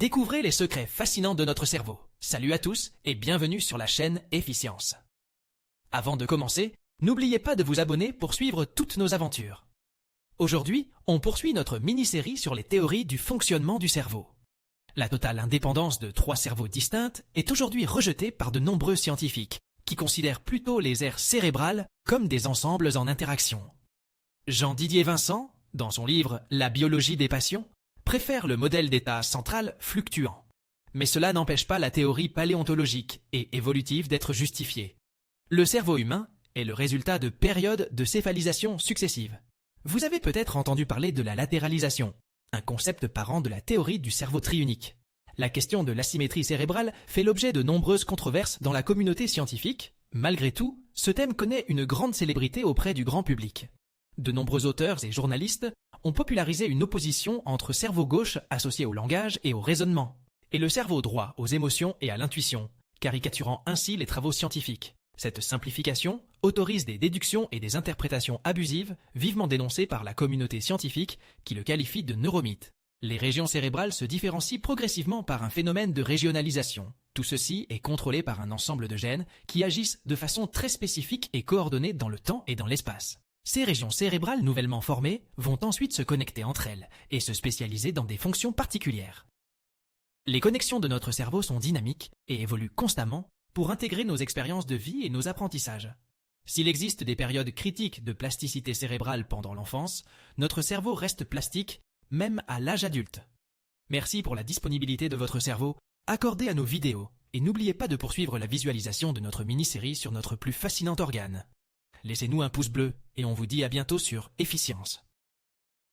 Découvrez les secrets fascinants de notre cerveau. Salut à tous et bienvenue sur la chaîne Efficience. Avant de commencer, n'oubliez pas de vous abonner pour suivre toutes nos aventures. Aujourd'hui, on poursuit notre mini-série sur les théories du fonctionnement du cerveau. La totale indépendance de trois cerveaux distincts est aujourd'hui rejetée par de nombreux scientifiques, qui considèrent plutôt les aires cérébrales comme des ensembles en interaction. Jean-Didier Vincent, dans son livre « La biologie des passions », préfère le modèle d'état central fluctuant. Mais cela n'empêche pas la théorie paléontologique et évolutive d'être justifiée. Le cerveau humain est le résultat de périodes de céphalisation successives. Vous avez peut-être entendu parler de la latéralisation, un concept parent de la théorie du cerveau triunique. La question de l'asymétrie cérébrale fait l'objet de nombreuses controverses dans la communauté scientifique. Malgré tout, ce thème connaît une grande célébrité auprès du grand public. De nombreux auteurs et journalistes ont popularisé une opposition entre cerveau gauche associé au langage et au raisonnement, et le cerveau droit aux émotions et à l'intuition, caricaturant ainsi les travaux scientifiques. Cette simplification autorise des déductions et des interprétations abusives, vivement dénoncées par la communauté scientifique qui le qualifie de neuromythe. Les régions cérébrales se différencient progressivement par un phénomène de régionalisation. Tout ceci est contrôlé par un ensemble de gènes qui agissent de façon très spécifique et coordonnée dans le temps et dans l'espace. Ces régions cérébrales nouvellement formées vont ensuite se connecter entre elles et se spécialiser dans des fonctions particulières. Les connexions de notre cerveau sont dynamiques et évoluent constamment pour intégrer nos expériences de vie et nos apprentissages. S'il existe des périodes critiques de plasticité cérébrale pendant l'enfance, notre cerveau reste plastique même à l'âge adulte. Merci pour la disponibilité de votre cerveau accordée à nos vidéos et n'oubliez pas de poursuivre la visualisation de notre mini-série sur notre plus fascinant organe. Laissez-nous un pouce bleu et on vous dit à bientôt sur Efficience.